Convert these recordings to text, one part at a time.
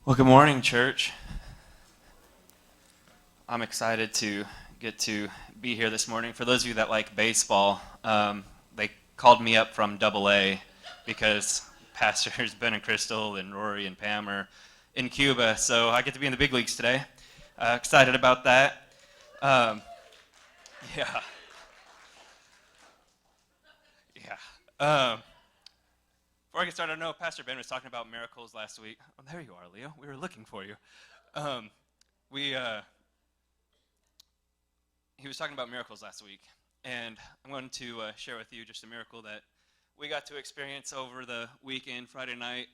Well, good morning, church. I'm excited to get to be here this morning. For those of you that like baseball, they called me up from Double A because Pastors Ben and Crystal and Rory and Pam are in Cuba, so I get to be in the big leagues today. Excited about that. Um, yeah, yeah. Before I get started, I know Pastor Ben was talking about miracles last week. Oh, there you are, Leo. We were looking for you. Um, we He was talking about miracles last week, and I'm going to share with you just a miracle that we got to experience over the weekend. Friday night,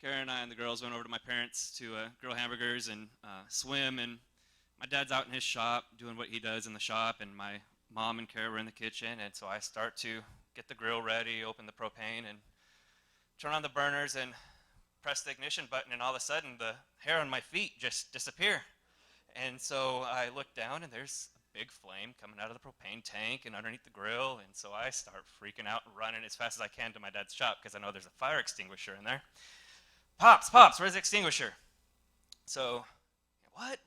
Karen and I and the girls went over to my parents to grill hamburgers and swim, and my dad's out in his shop doing what he does in the shop, and my mom and Kara were in the kitchen, and so I start to get the grill ready, open the propane, and turn on the burners and press the ignition button, and all of a sudden the hair on my feet just disappear. And so I look down, and there's a big flame coming out of the propane tank and underneath the grill. And so I start freaking out and running as fast as I can to my dad's shop because I know there's a fire extinguisher in there. Pops, where's the extinguisher? So,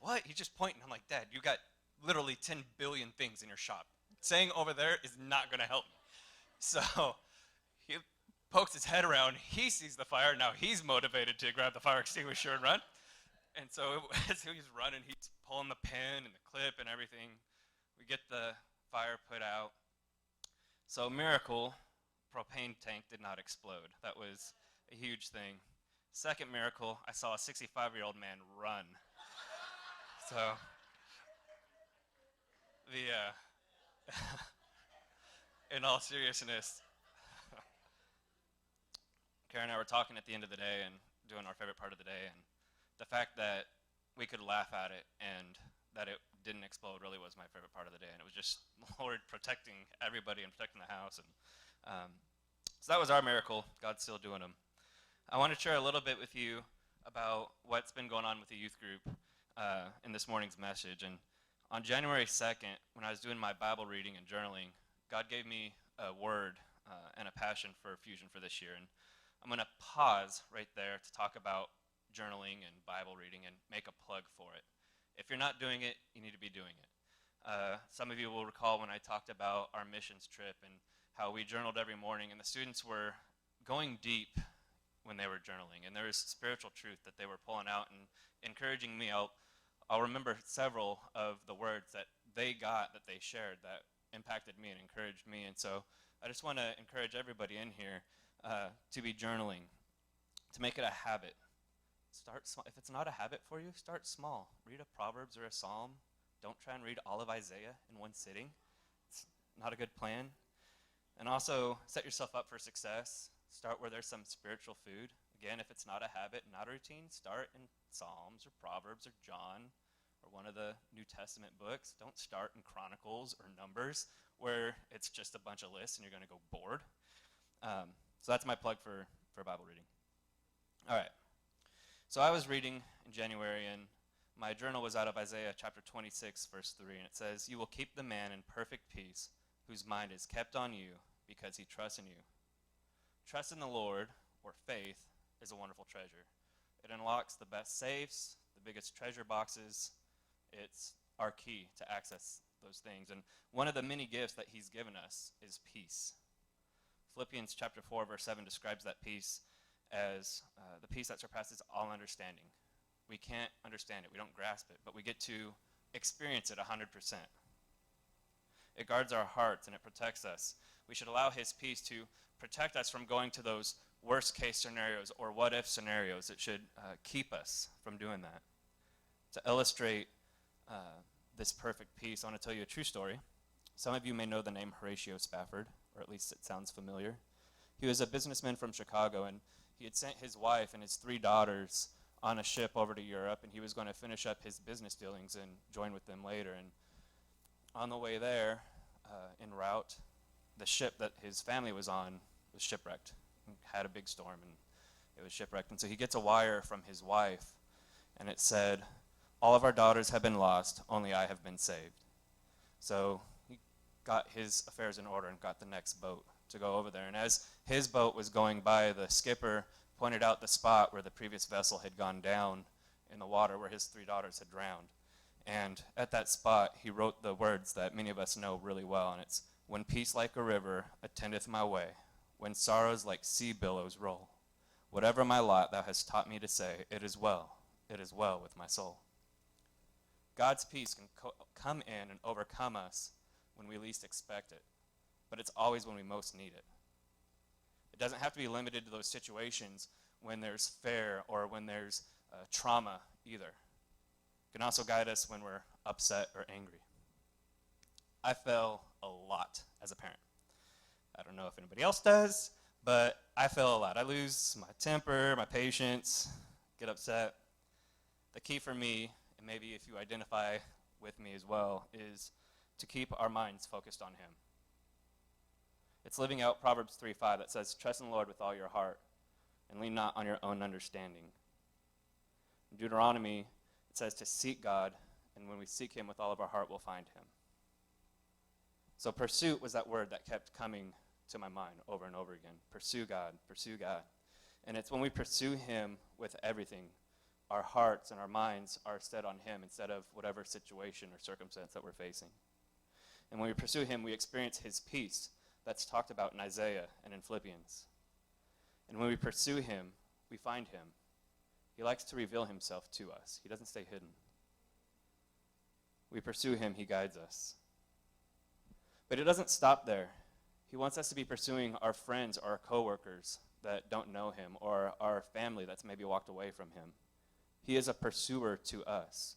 what? He's just pointing. I'm like, Dad, you got literally 10 billion things in your shop. Saying over there is not going to help me. So he pokes his head around. He sees the fire. Now he's motivated to grab the fire extinguisher and run. And so as he's running, he's pulling the pin and the clip and everything. We get the fire put out. So miracle, propane tank did not explode. That was a huge thing. Second miracle, I saw a 65-year-old man run. So in all seriousness, Karen and I were talking at the end of the day and doing our favorite part of the day, and the fact that we could laugh at it and that it didn't explode really was my favorite part of the day. And it was just Lord protecting everybody and protecting the house. And so that was our miracle. God's still doing them. I want to share a little bit with you about what's been going on with the youth group in this morning's message. And on January 2nd, when I was doing my Bible reading and journaling, God gave me a word and a passion for Fusion for this year. And I'm going to pause right there to talk about journaling and Bible reading and make a plug for it. If you're not doing it, you need to be doing it. Some of you will recall when I talked about our missions trip and how we journaled every morning, and the students were going deep when they were journaling, and there was spiritual truth that they were pulling out and encouraging me. I'll remember several of the words that they got that they shared that impacted me and encouraged me. And so I just want to encourage everybody in here to be journaling, to make it a habit. Start small. If it's not a habit for you, start small. Read a Proverbs or a Psalm. Don't try and read all of Isaiah in one sitting. It's not a good plan. And also set yourself up for success. Start where there's some spiritual food. Again, if it's not a habit, not a routine, start in Psalms or Proverbs or John or one of the New Testament books. Don't start in Chronicles or Numbers where it's just a bunch of lists and you're going to go bored. So that's my plug for Bible reading. All right. So I was reading in January, and my journal was out of Isaiah chapter 26, verse 3, and it says, "You will keep the man in perfect peace, whose mind is kept on you, because he trusts in you." Trust in the Lord, or faith, is a wonderful treasure. It unlocks the best safes, the biggest treasure boxes. It's our key to access those things. And one of the many gifts that he's given us is peace. Philippians chapter 4, verse 7 describes that peace as the peace that surpasses all understanding. We can't understand it. We don't grasp it, but we get to experience it 100%. It guards our hearts and it protects us. We should allow his peace to protect us from going to those worst case scenarios or what if scenarios. It should keep us from doing that. To illustrate this perfect peace, I want to tell you a true story. Some of you may know the name Horatio Spafford, or at least it sounds familiar. He was a businessman from Chicago, and he had sent his wife and his 3 daughters on a ship over to Europe, and he was going to finish up his business dealings and join with them later. And on the way there, en route, the ship that his family was on was shipwrecked. It had a big storm, and it was shipwrecked. And so he gets a wire from his wife, and it said, "All of our daughters have been lost, only I have been saved." So he got his affairs in order and got the next boat to go over there. And as his boat was going by, the skipper pointed out the spot where the previous vessel had gone down in the water, where his 3 daughters had drowned. And at that spot, he wrote the words that many of us know really well, and it's, "When peace like a river attendeth my way, when sorrows like sea billows roll, whatever my lot thou hast taught me to say, it is well with my soul." God's peace can come in and overcome us when we least expect it, but it's always when we most need it. It doesn't have to be limited to those situations when there's fear or when there's trauma either. It can also guide us when we're upset or angry. I fail a lot as a parent. I don't know if anybody else does, but I fail a lot. I lose my temper, my patience, get upset. The key for me, and maybe if you identify with me as well, is to keep our minds focused on him. It's living out Proverbs 3:5 that says, "Trust in the Lord with all your heart, and lean not on your own understanding." In Deuteronomy, it says to seek God, and when we seek him with all of our heart, we'll find him. So pursuit was that word that kept coming to my mind over and over again. Pursue God, pursue God. And it's when we pursue him with everything, our hearts and our minds are set on him instead of whatever situation or circumstance that we're facing. And when we pursue him, we experience his peace that's talked about in Isaiah and in Philippians. And when we pursue him, we find him. He likes to reveal himself to us. He doesn't stay hidden. We pursue him, he guides us. But it doesn't stop there. He wants us to be pursuing our friends or our coworkers that don't know him, or our family that's maybe walked away from him. He is a pursuer to us.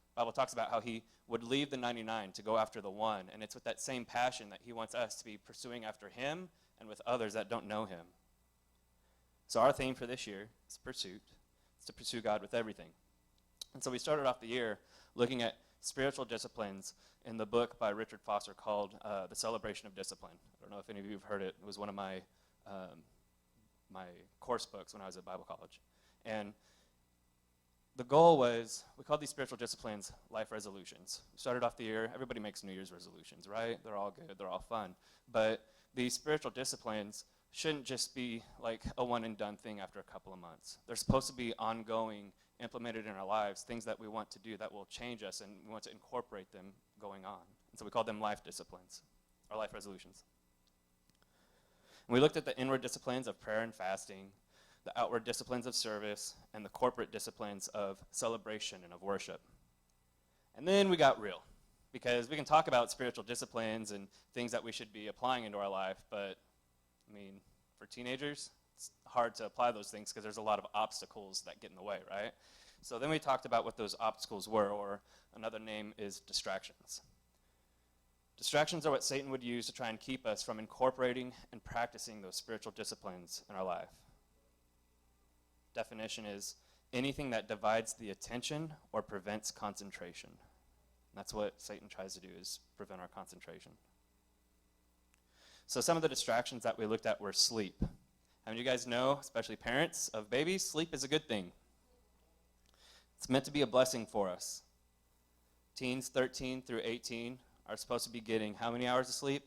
The Bible talks about how he would leave the 99 to go after the one, and it's with that same passion that he wants us to be pursuing after him and with others that don't know him. So our theme for this year is pursuit. It's to pursue God with everything. And so we started off the year looking at spiritual disciplines in the book by Richard Foster called The Celebration of Discipline. I don't know if any of you have heard it. It was one of my course books when I was at Bible college. And the goal was, we called these spiritual disciplines life resolutions. We started off the year, everybody makes New Year's resolutions, right? They're all good, they're all fun. But these spiritual disciplines shouldn't just be like a one and done thing after a couple of months. They're supposed to be ongoing, implemented in our lives, things that we want to do that will change us, and we want to incorporate them going on. And so we call them life disciplines, or life resolutions. And we looked at the inward disciplines of prayer and fasting, the outward disciplines of service, and the corporate disciplines of celebration and of worship. And then we got real, because we can talk about spiritual disciplines and things that we should be applying into our life, but I mean, for teenagers, it's hard to apply those things because there's a lot of obstacles that get in the way, right? So then we talked about what those obstacles were, or another name is distractions. Distractions are what Satan would use to try and keep us from incorporating and practicing those spiritual disciplines in our life. Definition is anything that divides the attention or prevents concentration. And that's what Satan tries to do, is prevent our concentration. So some of the distractions that we looked at were sleep. How many of you guys know, especially parents of babies, sleep is a good thing. It's meant to be a blessing for us. Teens 13 through 18 are supposed to be getting how many hours of sleep?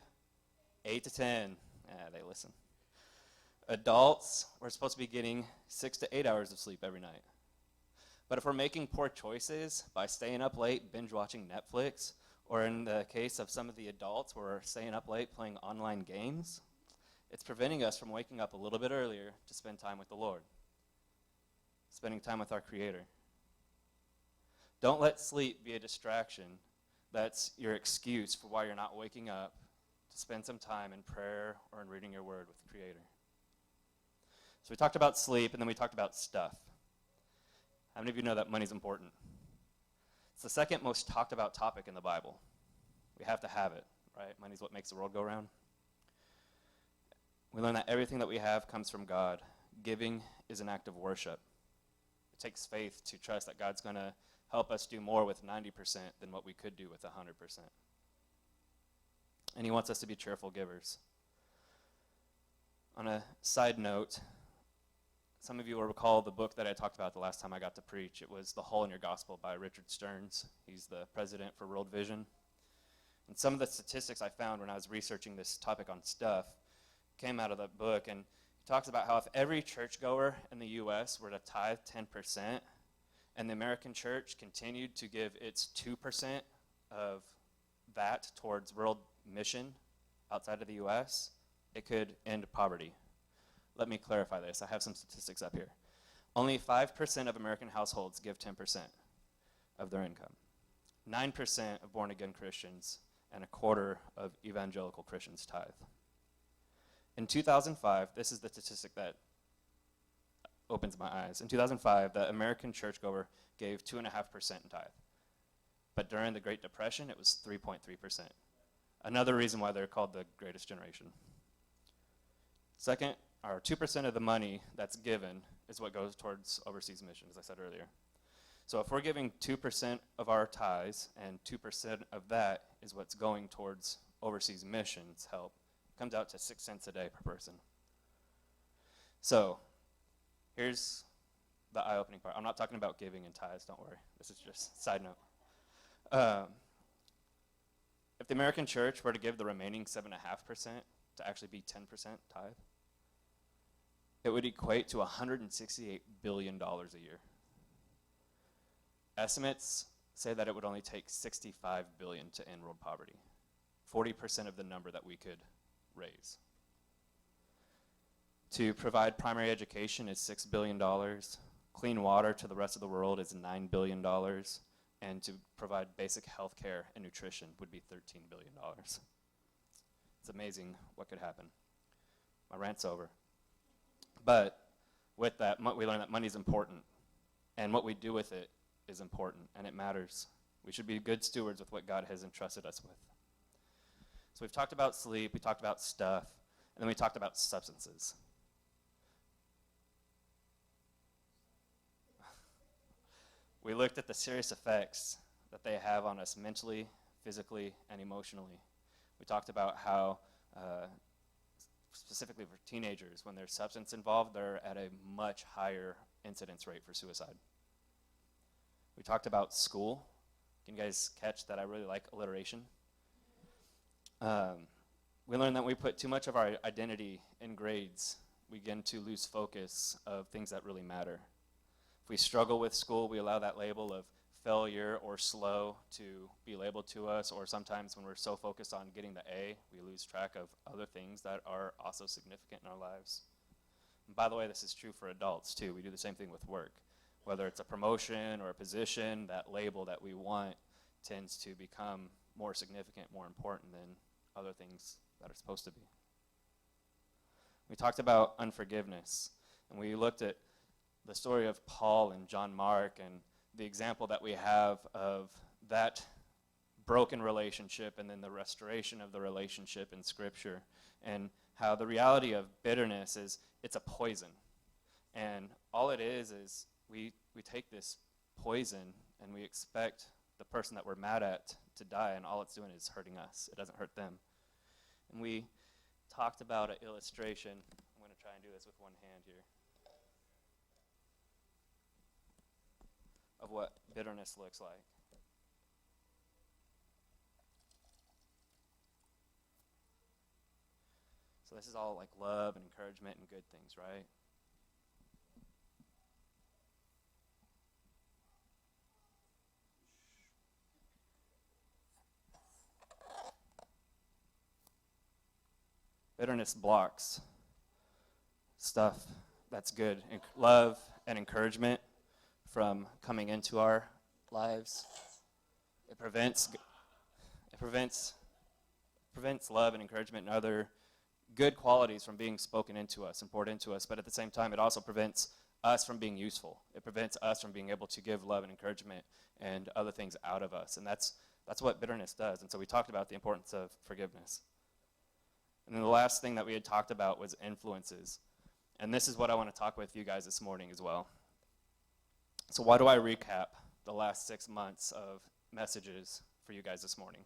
8 to 10. They listen. Adults, we're supposed to be getting 6 to 8 hours of sleep every night. But if we're making poor choices by staying up late, binge watching Netflix, or in the case of some of the adults, we're staying up late playing online games, it's preventing us from waking up a little bit earlier to spend time with the Lord, spending time with our Creator. Don't let sleep be a distraction that's your excuse for why you're not waking up to spend some time in prayer or in reading your word with the Creator. So we talked about sleep, and then we talked about stuff. How many of you know that money's important? It's the second most talked about topic in the Bible. We have to have it, right? Money's what makes the world go round. We learn that everything that we have comes from God. Giving is an act of worship. It takes faith to trust that God's going to help us do more with 90% than what we could do with 100%. And he wants us to be cheerful givers. On a side note, some of you will recall the book that I talked about the last time I got to preach. It was The Hole in Your Gospel by Richard Stearns. He's the president for World Vision. And some of the statistics I found when I was researching this topic on stuff came out of that book, and he talks about how if every churchgoer in the U.S. were to tithe 10%, and the American church continued to give its 2% of that towards world mission outside of the U.S., it could end poverty. Let me clarify this. I have some statistics up here. Only 5% of American households give 10% of their income. 9% of born-again Christians and a quarter of evangelical Christians tithe. In 2005, this is the statistic that opens my eyes. In 2005, the American churchgoer gave 2.5% in tithe. But during the Great Depression, it was 3.3%. Another reason why they're called the greatest generation. Second, our 2% of the money that's given is what goes towards overseas mission, as I said earlier. So if we're giving 2% of our tithes, and 2% of that is what's going towards overseas missions help, it comes out to 6 cents a day per person. So here's the eye-opening part. I'm not talking about giving and tithes, don't worry. This is just a side note. If the American church were to give the remaining 7.5% to actually be 10% tithe, it would equate to $168 billion a year. Estimates say that it would only take $65 billion to end world poverty, 40% of the number that we could raise. To provide primary education is $6 billion. Clean water to the rest of the world is $9 billion. And to provide basic health care and nutrition would be $13 billion. It's amazing what could happen. My rant's over. But with that, we learn that money is important. And what we do with it is important, and it matters. We should be good stewards with what God has entrusted us with. So we've talked about sleep, we talked about stuff, and then we talked about substances. We looked at the serious effects that they have on us mentally, physically, and emotionally. We talked about how, specifically for teenagers, when there's substance involved, they're at a much higher incidence rate for suicide. We talked about school. Can you guys catch that I really like alliteration? We learned that we put too much of our identity in grades. We begin to lose focus of things that really matter. If we struggle with school, we allow that label of failure or slow to be labeled to us, or sometimes when we're so focused on getting the A, we lose track of other things that are also significant in our lives. And by the way, this is true for adults too. We do the same thing with work. Whether it's a promotion or a position, that label that we want tends to become more significant, more important than other things that are supposed to be. We talked about unforgiveness, and we looked at the story of Paul and John Mark and the example that we have of that broken relationship and then the restoration of the relationship in Scripture, and how the reality of bitterness is it's a poison. And all it is we take this poison and we expect the person that we're mad at to die, and all it's doing is hurting us. It doesn't hurt them. And we talked about an illustration. I'm going to try and do this with one hand here, of what bitterness looks like. So this is all like love and encouragement and good things, right? Bitterness blocks stuff that's good, love and encouragement from coming into our lives. It prevents love and encouragement and other good qualities from being spoken into us and poured into us, but at the same time, it also prevents us from being useful. It prevents us from being able to give love and encouragement and other things out of us, and that's what bitterness does. And so we talked about the importance of forgiveness. And then the last thing that we had talked about was influences. And this is what I want to talk with you guys this morning as well. So why do I recap the last 6 months of messages for you guys this morning?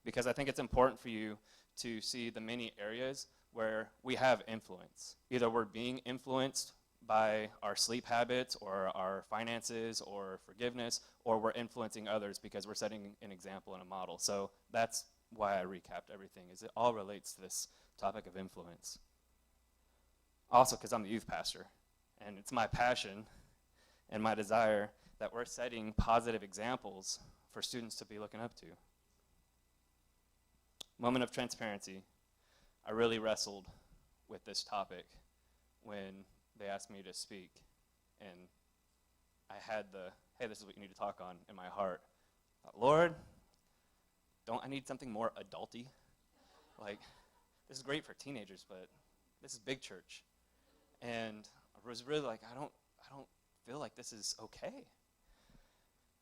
Because I think it's important for you to see the many areas where we have influence. Either we're being influenced by our sleep habits or our finances or forgiveness, or we're influencing others because we're setting an example and a model. So that's why I recapped everything, is it all relates to this topic of influence. Also because I'm the youth pastor, and it's my passion and my desire that we're setting positive examples for students to be looking up to. Moment of transparency. I really wrestled with this topic when they asked me to speak, and I had the, hey, this is what you need to talk on in my heart. I thought, Lord, don't I need something more adulty? Like, this is great for teenagers, but this is big church. And I was really like, I don't feel like this is okay.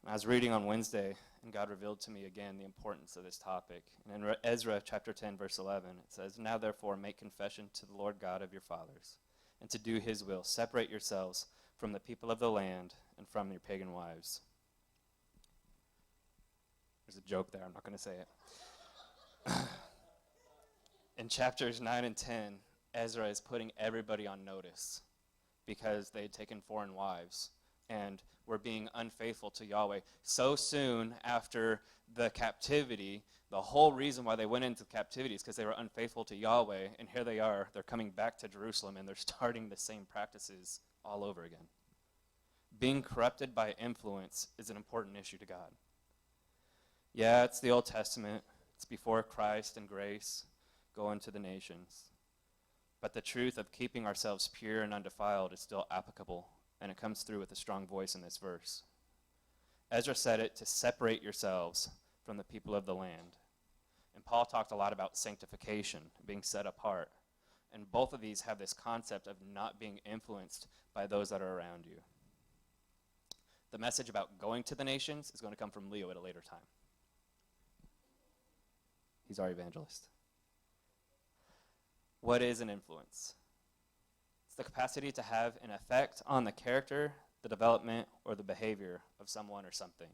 And I was reading on Wednesday, and God revealed to me again the importance of this topic. And in Ezra chapter 10, verse 11, it says, "Now therefore make confession to the Lord God of your fathers, and to do his will. Separate yourselves from the people of the land and from your pagan wives." There's a joke there, I'm not going to say it. In chapters 9 and 10, Ezra is putting everybody on notice because they had taken foreign wives and were being unfaithful to Yahweh. So soon after the captivity, the whole reason why they went into captivity is because they were unfaithful to Yahweh, and here they are, they're coming back to Jerusalem, and they're starting the same practices all over again. Being corrupted by influence is an important issue to God. Yeah, it's the Old Testament. It's before Christ and grace go into the nations. But the truth of keeping ourselves pure and undefiled is still applicable, and it comes through with a strong voice in this verse. Ezra said it to separate yourselves from the people of the land. And Paul talked a lot about sanctification, being set apart. And both of these have this concept of not being influenced by those that are around you. The message about going to the nations is going to come from Leo at a later time. He's our evangelist. What is an influence? It's the capacity to have an effect on the character, the development, or the behavior of someone or something.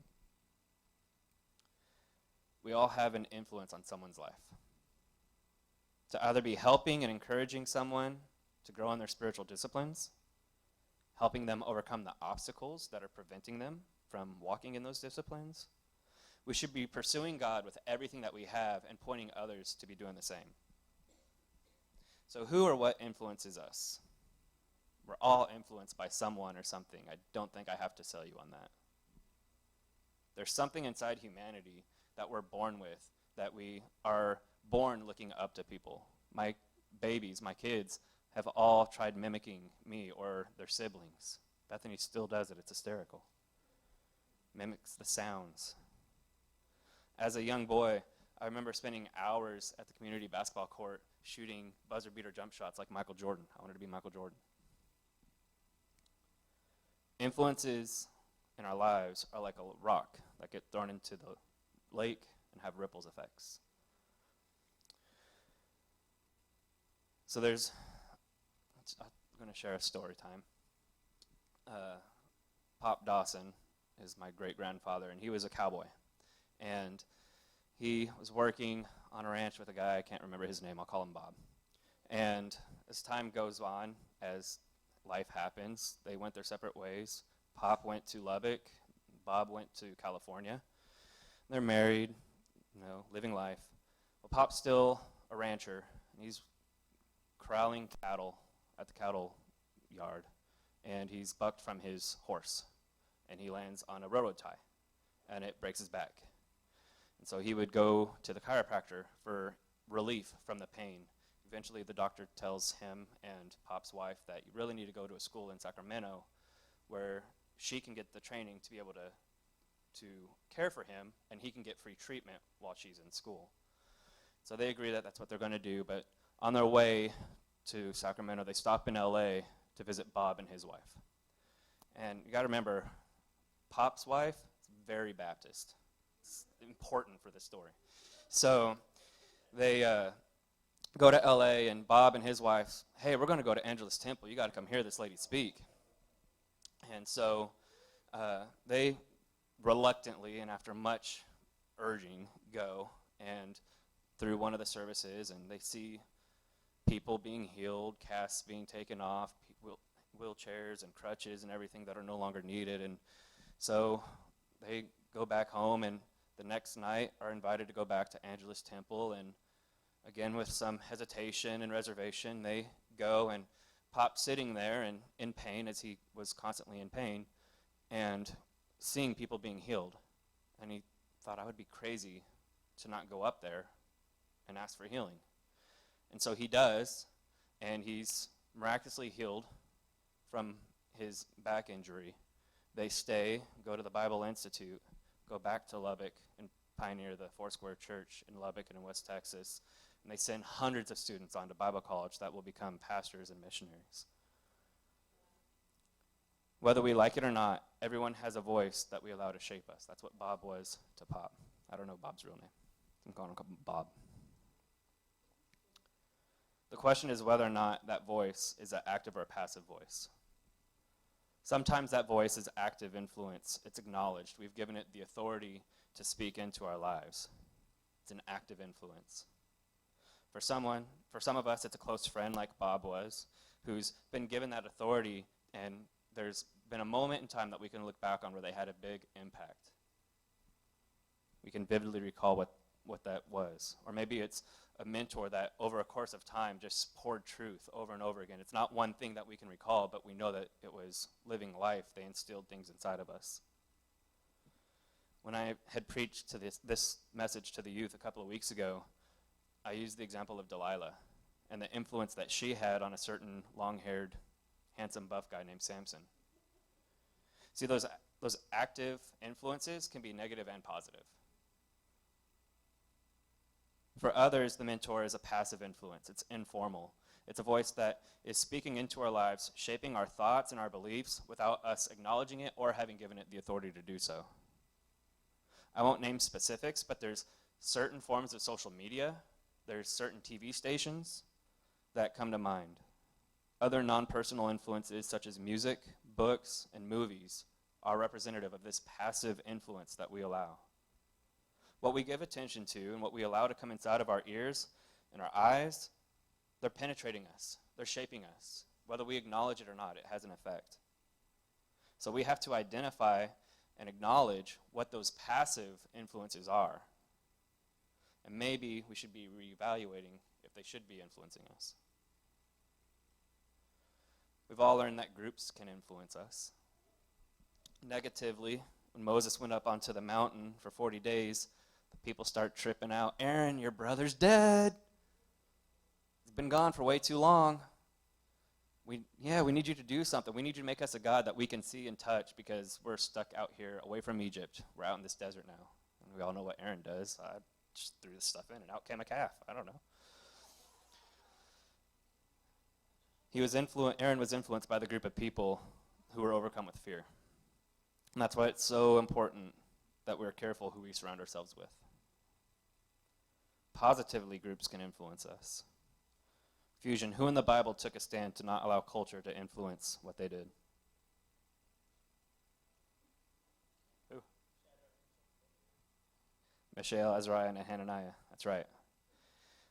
We all have an influence on someone's life. To either be helping and encouraging someone to grow in their spiritual disciplines, helping them overcome the obstacles that are preventing them from walking in those disciplines. We should be pursuing God with everything that we have and pointing others to be doing the same. So who or what influences us? We're all influenced by someone or something. I don't think I have to sell you on that. There's something inside humanity that we're born with, that we are born looking up to people. My babies, my kids, have all tried mimicking me or their siblings. Bethany still does it. It's hysterical. Mimics the sounds. As a young boy, I remember spending hours at the community basketball court shooting buzzer beater jump shots like Michael Jordan. I wanted to be Michael Jordan. Influences in our lives are like a rock that get thrown into the lake and have ripples effects. So I'm going to share a story time. Pop Dawson is my great-grandfather, and he was a cowboy. And he was working on a ranch with a guy, I can't remember his name, I'll call him Bob. And as time goes on, as life happens, they went their separate ways. Pop went to Lubbock, Bob went to California. They're married, living life. Well, Pop's still a rancher, and he's corralling cattle at the cattle yard, and he's bucked from his horse, and he lands on a railroad tie, and it breaks his back. And so he would go to the chiropractor for relief from the pain. Eventually, the doctor tells him and Pop's wife that you really need to go to a school in Sacramento where she can get the training to be able to care for him, and he can get free treatment while she's in school. So they agree that that's what they're going to do, but on their way to Sacramento, they stop in LA to visit Bob and his wife. And you got to remember, Pop's wife is very Baptist. It's important for this story. So they go to LA, and Bob and his wife, hey, we're going to go to Angelus Temple. You got to come hear this lady speak. And so they reluctantly, and after much urging, go and through one of the services, and they see people being healed, casts being taken off, wheelchairs and crutches and everything that are no longer needed. And so they go back home, and the next night are invited to go back to Angelus Temple. And again, with some hesitation and reservation, they go, and Pop sitting there and in pain, as he was constantly in pain, and seeing people being healed. And he thought, I would be crazy to not go up there and ask for healing. And so he does, and he's miraculously healed from his back injury. They stay, go to the Bible Institute, go back to Lubbock and pioneer the Foursquare Church in Lubbock and in West Texas. And they send hundreds of students on to Bible college that will become pastors and missionaries. Whether we like it or not, everyone has a voice that we allow to shape us. That's what Bob was to Pop. I don't know Bob's real name. I'm calling him Bob. The question is whether or not that voice is an active or a passive voice. Sometimes that voice is active influence. It's acknowledged. We've given it the authority to speak into our lives. It's an active influence. For some of us, it's a close friend like Bob was, who's been given that authority, and there's been a moment in time that we can look back on where they had a big impact. We can vividly recall what that was. Or maybe it's a mentor that over a course of time just poured truth over and over again. It's not one thing that we can recall, but we know that it was living life. They instilled things inside of us. When I had preached to this message to the youth a couple of weeks ago, I used the example of Delilah and the influence that she had on a certain long-haired, handsome, buff guy named Samson. See, those active influences can be negative and positive. For others, the mentor is a passive influence. It's informal. It's a voice that is speaking into our lives, shaping our thoughts and our beliefs without us acknowledging it or having given it the authority to do so. I won't name specifics, but there's certain forms of social media, there's certain TV stations that come to mind. Other non-personal influences such as music, books, and movies are representative of this passive influence that we allow. What we give attention to and what we allow to come inside of our ears and our eyes, they're penetrating us. They're shaping us. Whether we acknowledge it or not, it has an effect. So we have to identify and acknowledge what those passive influences are. And maybe we should be reevaluating if they should be influencing us. We've all learned that groups can influence us. Negatively, when Moses went up onto the mountain for 40 days, the people start tripping out. Aaron, your brother's dead. He's been gone for way too long. We need you to do something. We need you to make us a God that we can see and touch because we're stuck out here away from Egypt. We're out in this desert now. And we all know what Aaron does. I just threw this stuff in and out came a calf. I don't know. Aaron was influenced by the group of people who were overcome with fear. And that's why it's so important that we're careful who we surround ourselves with. Positively, groups can influence us. Fusion, who in the Bible took a stand to not allow culture to influence what they did? Who? Mishael, Azariah, and Hananiah. That's right.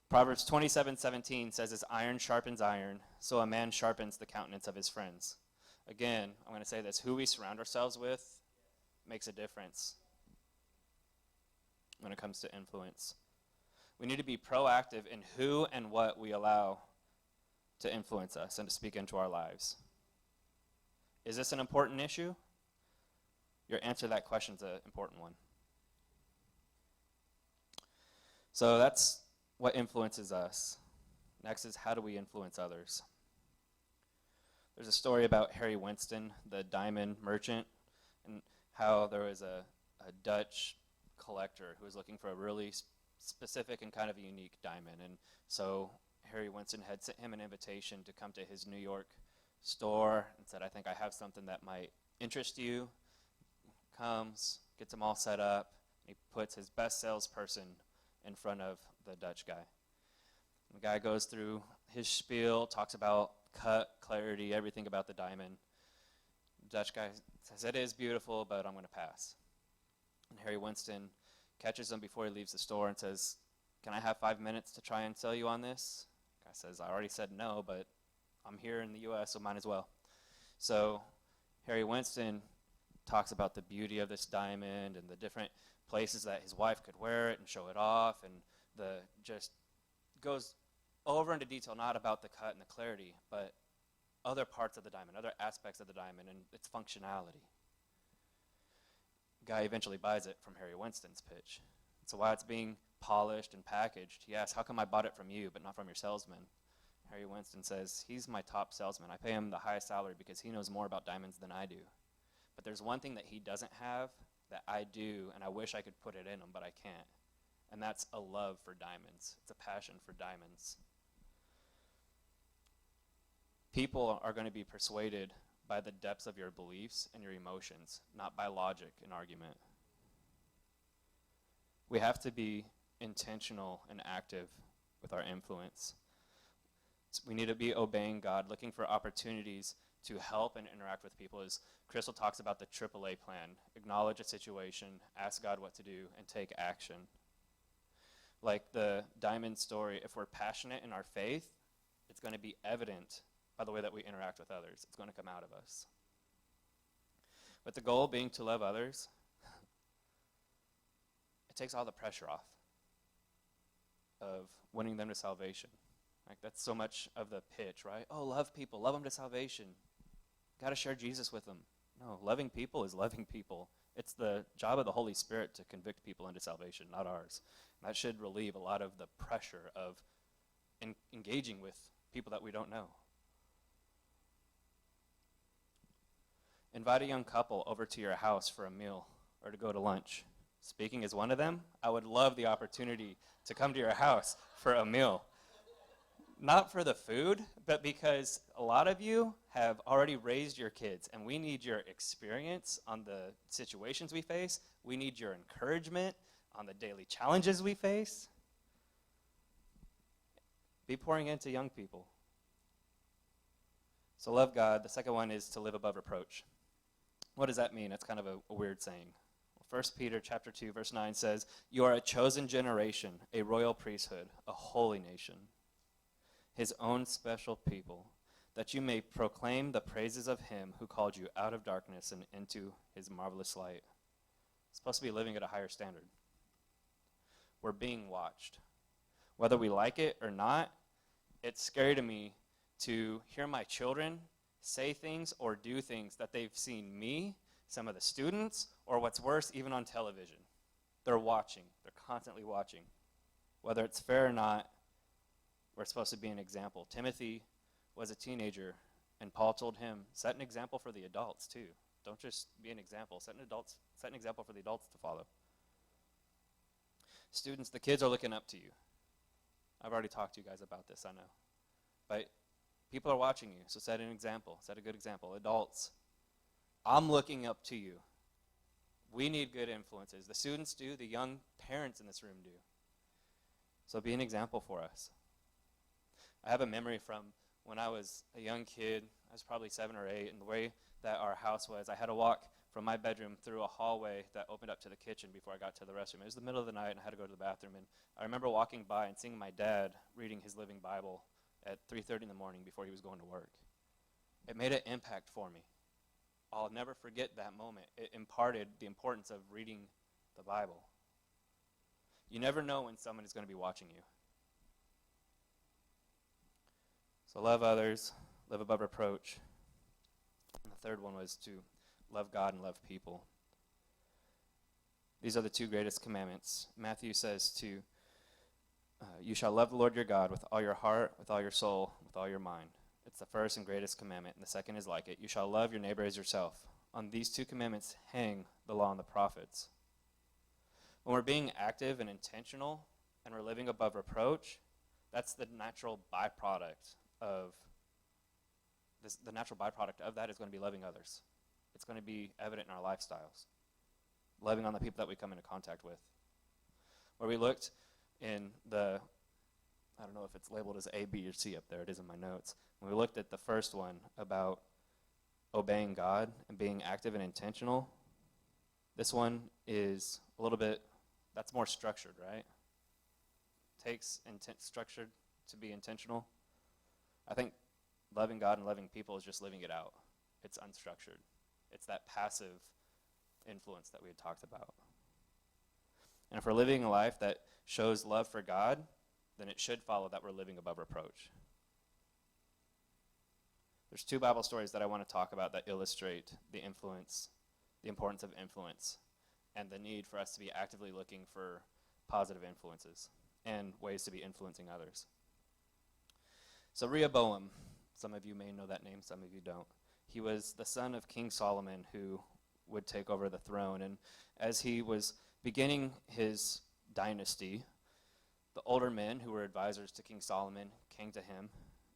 Proverbs 27:17 says, as iron sharpens iron, so a man sharpens the countenance of his friends. Again, I'm going to say this, who we surround ourselves with makes a difference when it comes to influence. We need to be proactive in who and what we allow to influence us and to speak into our lives. Is this an important issue? Your answer to that question is an important one. So that's what influences us. Next is, how do we influence others? There's a story about Harry Winston, the diamond merchant, and how there was a Dutch collector who was looking for a really specific and kind of a unique diamond. And so Harry Winston had sent him an invitation to come to his New York store and said, I think I have something that might interest you. Comes, gets them all set up. He puts his best salesperson in front of the Dutch guy. The guy goes through his spiel, talks about cut, clarity, everything about the diamond. The Dutch guy says, it is beautiful, but I'm going to pass. And Harry Winston catches him before he leaves the store and says, can I have 5 minutes to try and sell you on this? The guy says, I already said no, but I'm here in the U.S., so might as well. So Harry Winston talks about the beauty of this diamond and the different places that his wife could wear it and show it off, and just goes over into detail, not about the cut and the clarity, but other parts of the diamond, other aspects of the diamond, and its functionality. Guy eventually buys it from Harry Winston's pitch. So while it's being polished and packaged, he asks, how come I bought it from you but not from your salesman? Harry Winston says, he's my top salesman. I pay him the highest salary because he knows more about diamonds than I do. But there's one thing that he doesn't have that I do, and I wish I could put it in him, but I can't. And that's a love for diamonds. It's a passion for diamonds. People are going to be persuaded by the depths of your beliefs and your emotions, not by logic and argument. We have to be intentional and active with our influence. We need to be obeying God, looking for opportunities to help and interact with people. As Crystal talks about the AAA plan, acknowledge a situation, ask God what to do, and take action. Like the diamond story, if we're passionate in our faith, it's going to be evident by the way that we interact with others. It's going to come out of us. With the goal being to love others, it takes all the pressure off of winning them to salvation. Like, that's so much of the pitch, right? Oh, love people, love them to salvation. Got to share Jesus with them. No, loving people is loving people. It's the job of the Holy Spirit to convict people into salvation, not ours. And that should relieve a lot of the pressure of engaging with people that we don't know. Invite a young couple over to your house for a meal or to go to lunch. Speaking as one of them, I would love the opportunity to come to your house for a meal. Not for the food, but because a lot of you have already raised your kids, and we need your experience on the situations we face. We need your encouragement on the daily challenges we face. Be pouring into young people. So love God. The second one is to live above reproach. What does that mean? It's kind of a weird saying. 1 Peter chapter 2, verse 9 says, you are a chosen generation, a royal priesthood, a holy nation, his own special people, that you may proclaim the praises of him who called you out of darkness and into his marvelous light. It's supposed to be living at a higher standard. We're being watched. Whether we like it or not, it's scary to me to hear my children say things or do things that they've seen me, some of the students, or what's worse, even on television. They're watching. They're constantly watching. Whether it's fair or not, we're supposed to be an example. Timothy was a teenager, and Paul told him, set an example for the adults too. Don't just be an example. Set an example for the adults to follow. Students, the kids are looking up to you. I've already talked to you guys about this, I know. But people are watching you, so set an example. Set a good example. Adults, I'm looking up to you. We need good influences. The students do, the young parents in this room do. So be an example for us. I have a memory from when I was a young kid. I was probably 7 or 8, and the way that our house was, I had to walk from my bedroom through a hallway that opened up to the kitchen before I got to the restroom. It was the middle of the night, and I had to go to the bathroom. And I remember walking by and seeing my dad reading his Living Bible at 3:30 in the morning before he was going to work. It made an impact for me. I'll never forget that moment. It imparted the importance of reading the Bible. You never know when someone is going to be watching you. So love others, live above reproach. And the third one was to love God and love people. These are the two greatest commandments. Matthew says you shall love the Lord your God with all your heart, with all your soul, with all your mind. It's the first and greatest commandment, and the second is like it. You shall love your neighbor as yourself. On these two commandments hang the law and the prophets. When we're being active and intentional, and we're living above reproach, that's the natural byproduct of this. The natural byproduct of that is going to be loving others. It's going to be evident in our lifestyles. Loving on the people that we come into contact with. Where we looked in the, I don't know if it's labeled as A, B, or C up there. It is in my notes. When we looked at the first one about obeying God and being active and intentional, this one is a little bit, that's more structured, right? Takes structured to be intentional. I think loving God and loving people is just living it out. It's unstructured. It's that passive influence that we had talked about. And if we're living a life that shows love for God, then it should follow that we're living above reproach. There's two Bible stories that I want to talk about that illustrate the importance of influence, and the need for us to be actively looking for positive influences and ways to be influencing others. So Rehoboam, some of you may know that name, some of you don't. He was the son of King Solomon who would take over the throne. And as he was beginning his dynasty, the older men who were advisors to King Solomon came to him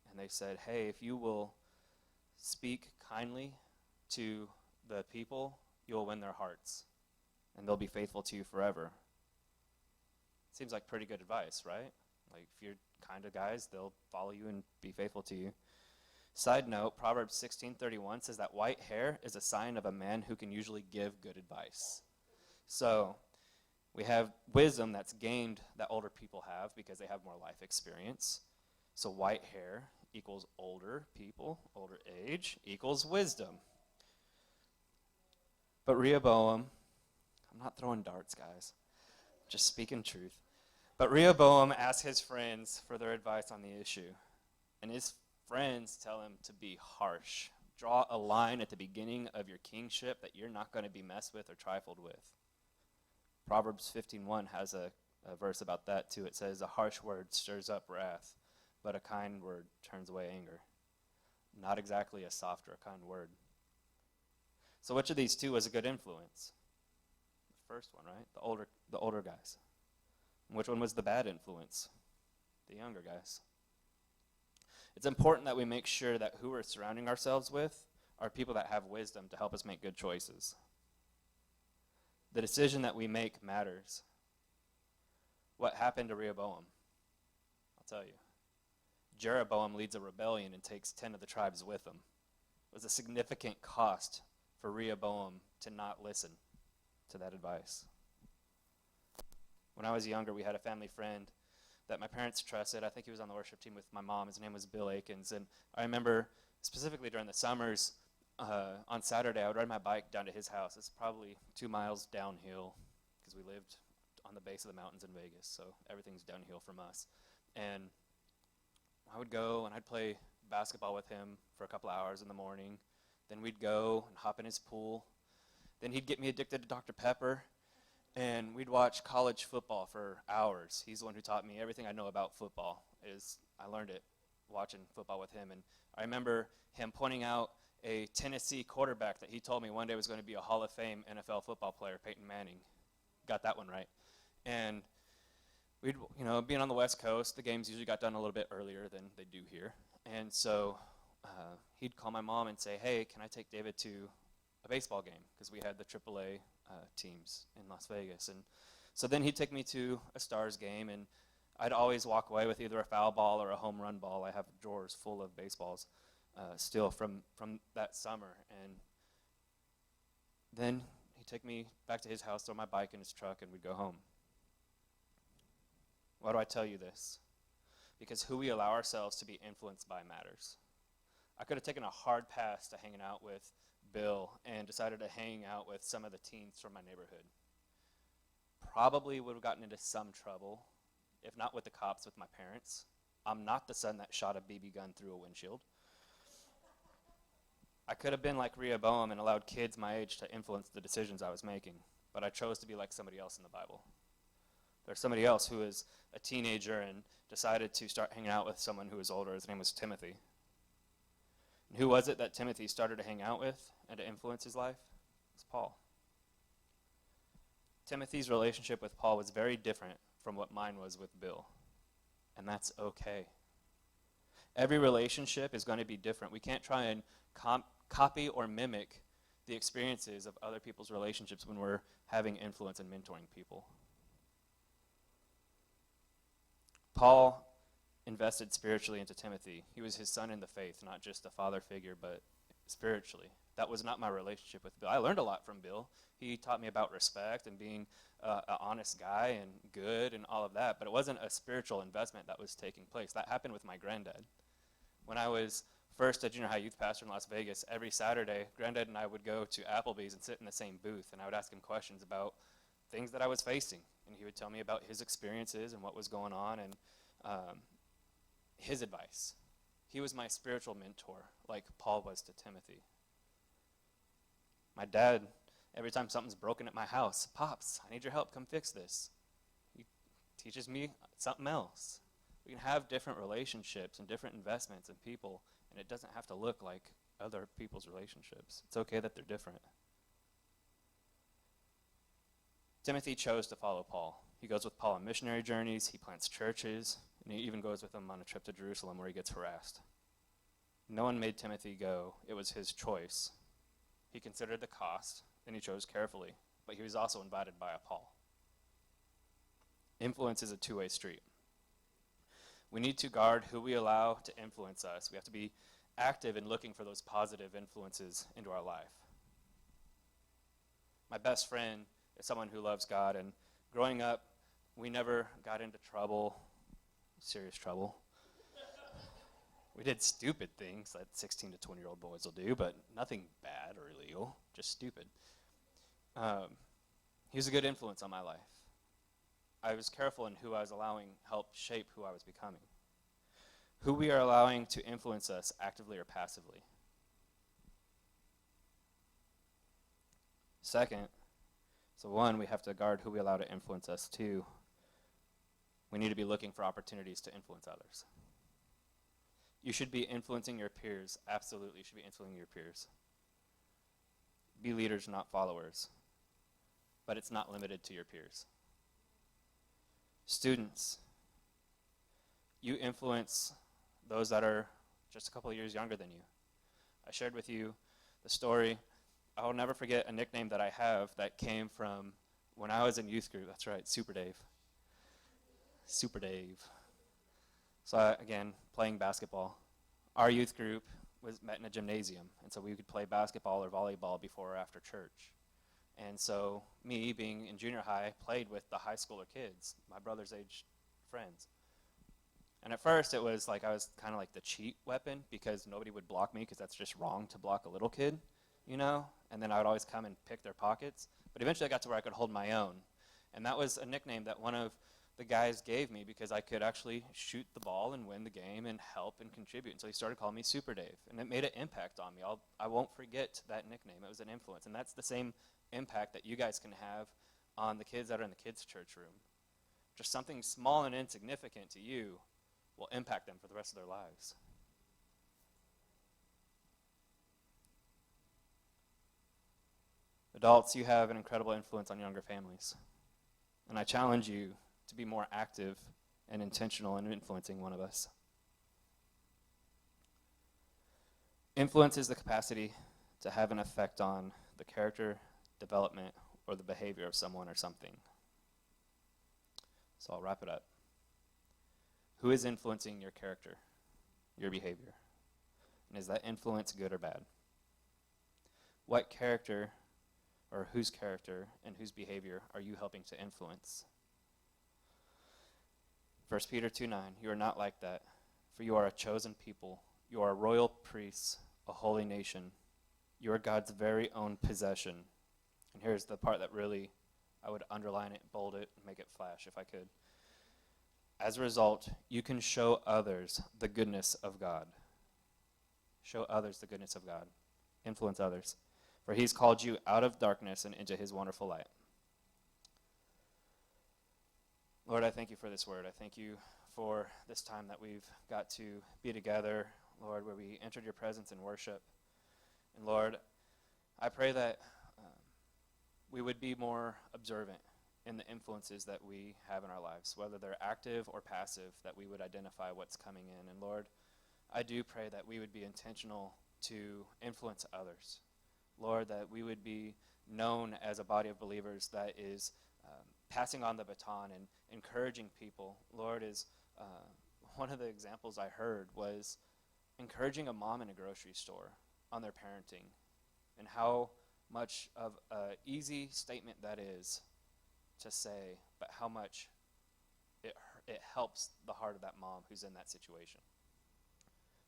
and they said, hey, if you will speak kindly to the people, you'll win their hearts and they'll be faithful to you forever. Seems like pretty good advice, right? Like if you're kind of guys, they'll follow you and be faithful to you. Side note, Proverbs 16:31 says that white hair is a sign of a man who can usually give good advice. So we have wisdom that's gained that older people have because they have more life experience. So white hair equals older people, older age equals wisdom. But Rehoboam, I'm not throwing darts, guys, just speaking truth. But Rehoboam asked his friends for their advice on the issue. And his friends tell him to be harsh. Draw a line at the beginning of your kingship that you're not going to be messed with or trifled with. Proverbs 15:1 has a verse about that too. It says, a harsh word stirs up wrath, but a kind word turns away anger. Not exactly a soft or a kind word. So which of these two was a good influence? The first one, right? The older guys. And which one was the bad influence? The younger guys. It's important that we make sure that who we're surrounding ourselves with are people that have wisdom to help us make good choices. The decision that we make matters. What happened to Rehoboam? I'll tell you. Jeroboam leads a rebellion and takes 10 of the tribes with him. It was a significant cost for Rehoboam to not listen to that advice. When I was younger, we had a family friend that my parents trusted. I think he was on the worship team with my mom. His name was Bill Akins. And I remember specifically during the summers, on Saturday, I would ride my bike down to his house. It's probably 2 miles downhill because we lived on the base of the mountains in Vegas, so everything's downhill from us. And I would go and I'd play basketball with him for a couple hours in the morning. Then we'd go and hop in his pool. Then he'd get me addicted to Dr. Pepper. And we'd watch college football for hours. He's the one who taught me everything I know about football. I learned it watching football with him. And I remember him pointing out a Tennessee quarterback that he told me one day was going to be a Hall of Fame NFL football player, Peyton Manning. Got that one right. And we'd, being on the West Coast, the games usually got done a little bit earlier than they do here. And so he'd call my mom and say, hey, can I take David to a baseball game? Because we had the AAA teams in Las Vegas. And so then he'd take me to a Stars game, and I'd always walk away with either a foul ball or a home run ball. I have drawers full of baseballs still from that summer. And then he'd take me back to his house, throw my bike in his truck, and we'd go home. Why do I tell you this? Because who we allow ourselves to be influenced by matters. I could have taken a hard pass to hanging out with Bill and decided to hang out with some of the teens from my neighborhood. Probably would have gotten into some trouble, if not with the cops, with my parents. I'm not the son that shot a BB gun through a windshield. I could have been like Rehoboam and allowed kids my age to influence the decisions I was making, but I chose to be like somebody else in the Bible. There's somebody else who is a teenager and decided to start hanging out with someone who was older. His name was Timothy. And who was it that Timothy started to hang out with and to influence his life? It was Paul. Timothy's relationship with Paul was very different from what mine was with Bill. And that's okay. Every relationship is going to be different. We can't try and copy or mimic the experiences of other people's relationships when we're having influence and mentoring people. Paul invested spiritually into Timothy. He was his son in the faith, not just a father figure, but spiritually. That was not my relationship with Bill. I learned a lot from Bill. He taught me about respect and being an honest guy and good and all of that, but it wasn't a spiritual investment that was taking place. That happened with my granddad. When I was first a junior high youth pastor in Las Vegas, every Saturday, Granddad and I would go to Applebee's and sit in the same booth, and I would ask him questions about things that I was facing, and he would tell me about his experiences and what was going on and his advice. He was my spiritual mentor, like Paul was to Timothy. My dad, every time something's broken at my house, Pops, I need your help, come fix this. He teaches me something else. We can have different relationships and different investments in people, and it doesn't have to look like other people's relationships. It's okay that they're different. Timothy chose to follow Paul. He goes with Paul on missionary journeys, he plants churches, and he even goes with him on a trip to Jerusalem where he gets harassed. No one made Timothy go. It was his choice. He considered the cost, and he chose carefully, but he was also invited by a Paul. Influence is a two-way street. We need to guard who we allow to influence us. We have to be active in looking for those positive influences into our life. My best friend is someone who loves God, and growing up, we never got into trouble, serious trouble. We did stupid things that 16 to 20-year-old boys will do, but nothing bad or illegal, just stupid. He was a good influence on my life. I was careful in who I was allowing help shape who I was becoming. Who we are allowing to influence us actively or passively. Second, so one, we have to guard who we allow to influence us. Two, we need to be looking for opportunities to influence others. You should be influencing your peers. Absolutely, you should be influencing your peers. Be leaders, not followers. But it's not limited to your peers. Students, you influence those that are just a couple of years younger than you. I shared with you the story. I will never forget a nickname that I have that came from when I was in youth group. That's right, Super Dave. Super Dave. So again, playing basketball. Our youth group was met in a gymnasium, and so we could play basketball or volleyball before or after church. And so me, being in junior high, played with the high schooler kids, my brother's age friends. And at first it was like I was kind of like the cheat weapon because nobody would block me because that's just wrong to block a little kid, you know? And then I would always come and pick their pockets. But eventually I got to where I could hold my own. And that was a nickname that one of the guys gave me because I could actually shoot the ball and win the game and help and contribute. And so he started calling me Super Dave. And it made an impact on me. I won't forget that nickname. It was an influence. And that's the same impact that you guys can have on the kids that are in the kids' church room. Just something small and insignificant to you will impact them for the rest of their lives. Adults, you have an incredible influence on younger families. And I challenge you to be more active and intentional in influencing one of us. Influence is the capacity to have an effect on the character, development, or the behavior of someone or something. So I'll wrap it up. Who is influencing your character, your behavior? And is that influence good or bad? What character or whose character and whose behavior are you helping to influence? 1 Peter 2:9, you are not like that, for you are a chosen people. You are royal priests, a holy nation. You are God's very own possession. And here's the part that really, I would underline it, bold it, and make it flash if I could. As a result, you can show others the goodness of God. Show others the goodness of God. Influence others. For he's called you out of darkness and into his wonderful light. Lord, I thank you for this word. I thank you for this time that we've got to be together, Lord, where we entered your presence in worship. And Lord, I pray that we would be more observant in the influences that we have in our lives, whether they're active or passive, that we would identify what's coming in. And Lord, I do pray that we would be intentional to influence others. Lord, that we would be known as a body of believers that is passing on the baton and encouraging people. Lord, is one of the examples I heard was encouraging a mom in a grocery store on their parenting and how much of an easy statement that is to say, but how much it helps the heart of that mom who's in that situation.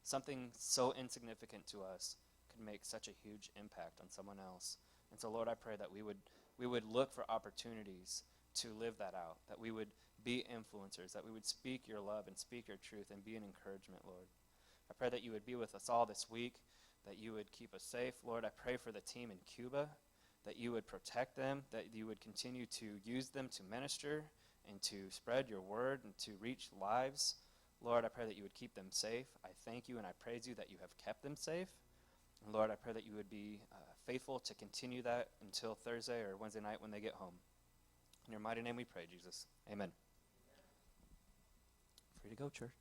Something so insignificant to us could make such a huge impact on someone else. And so, Lord, I pray that we would look for opportunities to live that out, that we would be influencers, that we would speak your love and speak your truth and be an encouragement, Lord. I pray that you would be with us all this week, that you would keep us safe. Lord, I pray for the team in Cuba, that you would protect them, that you would continue to use them to minister and to spread your word and to reach lives. Lord, I pray that you would keep them safe. I thank you and I praise you that you have kept them safe. And Lord, I pray that you would be faithful to continue that until Thursday or Wednesday night when they get home. In your mighty name we pray, Jesus. Amen. Free to go, church.